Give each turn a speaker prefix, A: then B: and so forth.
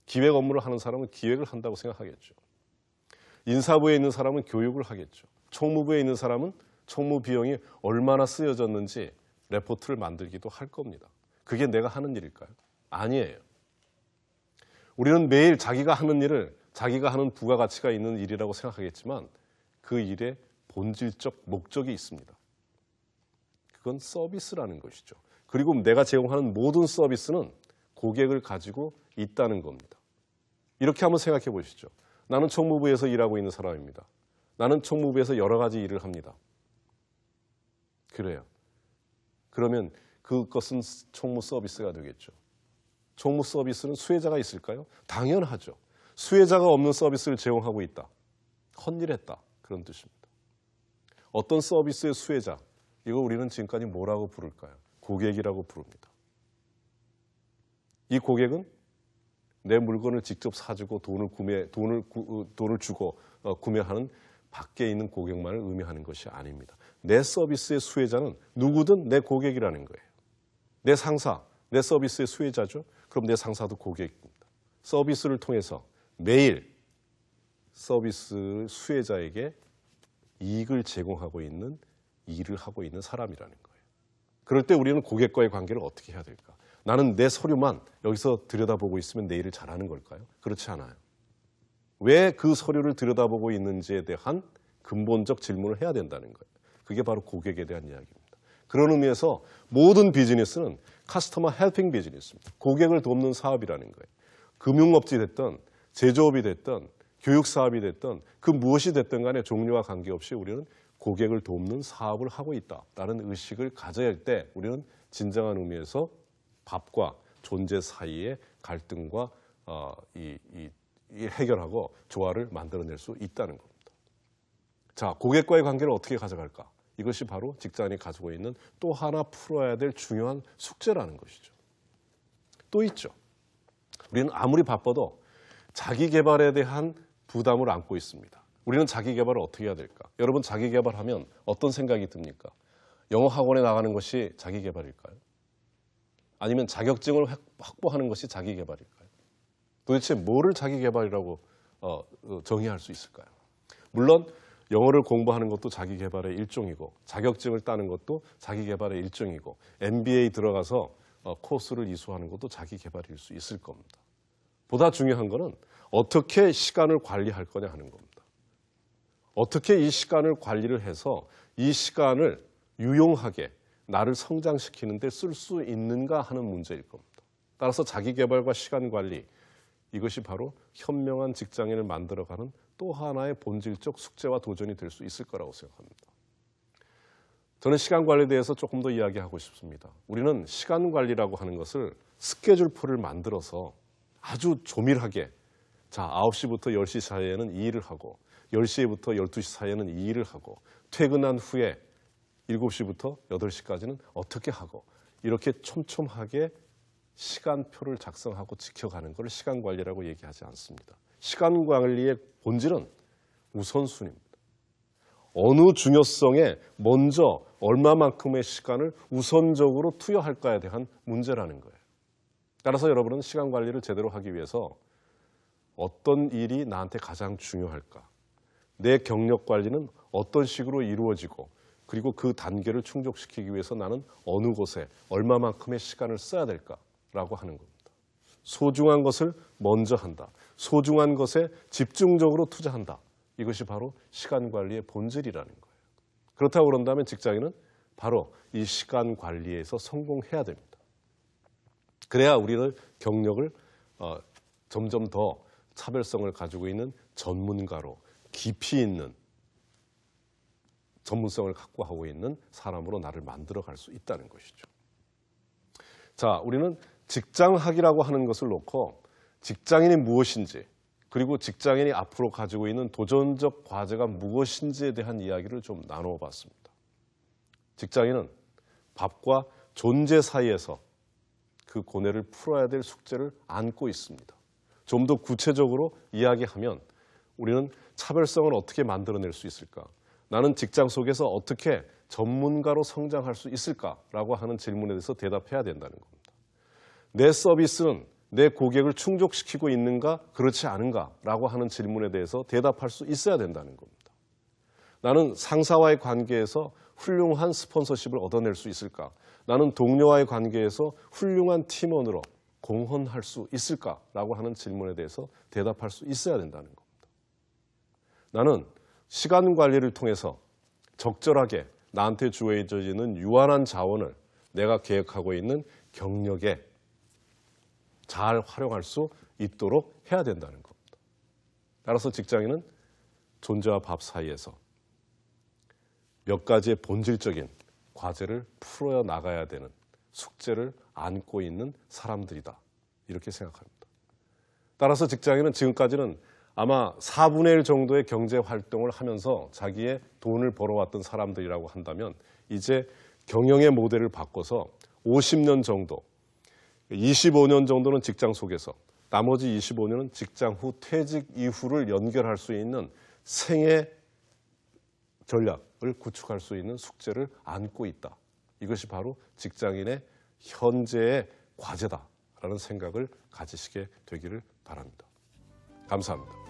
A: 기획 업무를 하는 사람은 기획을 한다고 생각하겠죠. 인사부에 있는 사람은 교육을 하겠죠. 총무부에 있는 사람은 총무 비용이 얼마나 쓰여졌는지 레포트를 만들기도 할 겁니다. 그게 내가 하는 일일까요? 아니에요. 우리는 매일 자기가 하는 일을 자기가 하는 부가가치가 있는 일이라고 생각하겠지만 그 일의 본질적 목적이 있습니다. 그건 서비스라는 것이죠. 그리고 내가 제공하는 모든 서비스는 고객을 가지고 있다는 겁니다. 이렇게 한번 생각해 보시죠. 나는 총무부에서 일하고 있는 사람입니다. 나는 총무부에서 여러 가지 일을 합니다. 그래요. 그러면 그것은 총무 서비스가 되겠죠. 총무 서비스는 수혜자가 있을까요? 당연하죠. 수혜자가 없는 서비스를 제공하고 있다. 헛일했다. 그런 뜻입니다. 어떤 서비스의 수혜자, 이거 우리는 지금까지 뭐라고 부를까요? 고객이라고 부릅니다. 이 고객은 내 물건을 직접 사주고 돈을 주고 구매하는 밖에 있는 고객만을 의미하는 것이 아닙니다. 내 서비스의 수혜자는 누구든 내 고객이라는 거예요. 내 상사, 내 서비스의 수혜자죠. 그럼 내 상사도 고객입니다. 서비스를 통해서 매일 서비스 수혜자에게 이익을 제공하고 있는 일을 하고 있는 사람이라는 거예요. 그럴 때 우리는 고객과의 관계를 어떻게 해야 될까? 나는 내 서류만 여기서 들여다보고 있으면 내 일을 잘하는 걸까요? 그렇지 않아요. 왜 그 서류를 들여다보고 있는지에 대한 근본적 질문을 해야 된다는 거예요. 그게 바로 고객에 대한 이야기입니다. 그런 의미에서 모든 비즈니스는 커스터머 헬핑 비즈니스입니다. 고객을 돕는 사업이라는 거예요. 금융업지 됐든 제조업이 됐든 교육사업이 됐든 그 무엇이 됐든 간에 종류와 관계없이 우리는 고객을 돕는 사업을 하고 있다라는 의식을 가져야 할 때 우리는 진정한 의미에서 밥과 존재 사이의 갈등과 해결하고 조화를 만들어낼 수 있다는 겁니다. 자, 고객과의 관계를 어떻게 가져갈까? 이것이 바로 직장인이 가지고 있는 또 하나 풀어야 될 중요한 숙제라는 것이죠. 또 있죠. 우리는 아무리 바빠도 자기 개발에 대한 부담을 안고 있습니다. 우리는 자기 개발을 어떻게 해야 될까? 여러분 자기 개발하면 어떤 생각이 듭니까? 영어 학원에 나가는 것이 자기 개발일까요? 아니면 자격증을 확보하는 것이 자기 개발일까요? 도대체 뭐를 자기 개발이라고 정의할 수 있을까요? 물론 영어를 공부하는 것도 자기 개발의 일종이고 자격증을 따는 것도 자기 개발의 일종이고 MBA 들어가서 코스를 이수하는 것도 자기 개발일 수 있을 겁니다. 보다 중요한 것은 어떻게 시간을 관리할 거냐 하는 겁니다. 어떻게 이 시간을 관리를 해서 이 시간을 유용하게 나를 성장시키는 데 쓸 수 있는가 하는 문제일 겁니다. 따라서 자기 개발과 시간 관리, 이것이 바로 현명한 직장인을 만들어가는 또 하나의 본질적 숙제와 도전이 될 수 있을 거라고 생각합니다. 저는 시간 관리에 대해서 조금 더 이야기하고 싶습니다. 우리는 시간 관리라고 하는 것을 스케줄표를 만들어서 아주 조밀하게 9시부터 10시 사이에는 이 일을 하고 10시부터 12시 사이에는 이 일을 하고 퇴근한 후에 7시부터 8시까지는 어떻게 하고 이렇게 촘촘하게 시간표를 작성하고 지켜가는 것을 시간 관리라고 얘기하지 않습니다. 시간 관리의 본질은 우선순위입니다. 어느 중요성에 먼저 얼마만큼의 시간을 우선적으로 투여할까에 대한 문제라는 거예요. 따라서 여러분은 시간 관리를 제대로 하기 위해서 어떤 일이 나한테 가장 중요할까? 내 경력 관리는 어떤 식으로 이루어지고 그리고 그 단계를 충족시키기 위해서 나는 어느 곳에 얼마만큼의 시간을 써야 될까라고 하는 겁니다. 소중한 것을 먼저 한다. 소중한 것에 집중적으로 투자한다. 이것이 바로 시간 관리의 본질이라는 거예요. 그렇다고 그런다면 직장인은 바로 이 시간 관리에서 성공해야 됩니다. 그래야 우리는 경력을 점점 더 차별성을 가지고 있는 전문가로 깊이 있는 전문성을 갖고 하고 있는 사람으로 나를 만들어갈 수 있다는 것이죠. 자, 우리는 직장학이라고 하는 것을 놓고 직장인이 무엇인지 그리고 직장인이 앞으로 가지고 있는 도전적 과제가 무엇인지에 대한 이야기를 좀 나누어 봤습니다. 직장인은 밥과 존재 사이에서 그 고뇌를 풀어야 될 숙제를 안고 있습니다. 좀 더 구체적으로 이야기하면 우리는 차별성을 어떻게 만들어낼 수 있을까? 나는 직장 속에서 어떻게 전문가로 성장할 수 있을까라고 하는 질문에 대해서 대답해야 된다는 겁니다. 내 서비스는 내 고객을 충족시키고 있는가 그렇지 않은가라고 하는 질문에 대해서 대답할 수 있어야 된다는 겁니다. 나는 상사와의 관계에서 훌륭한 스폰서십을 얻어낼 수 있을까? 나는 동료와의 관계에서 훌륭한 팀원으로 공헌할 수 있을까라고 하는 질문에 대해서 대답할 수 있어야 된다는 겁니다. 나는 시간 관리를 통해서 적절하게 나한테 주어지는 유한한 자원을 내가 계획하고 있는 경력에 잘 활용할 수 있도록 해야 된다는 겁니다. 따라서 직장인은 존재와 밥 사이에서 몇 가지의 본질적인 과제를 풀어 나가야 되는 숙제를 안고 있는 사람들이다. 이렇게 생각합니다. 따라서 직장인은 지금까지는 아마 4분의 1 정도의 경제 활동을 하면서 자기의 돈을 벌어왔던 사람들이라고 한다면 이제 경영의 모델을 바꿔서 50년 정도, 25년 정도는 직장 속에서 나머지 25년은 직장 후 퇴직 이후를 연결할 수 있는 생애 전략을 구축할 수 있는 숙제를 안고 있다. 이것이 바로 직장인의 현재의 과제다라는 생각을 가지시게 되기를 바랍니다. 감사합니다.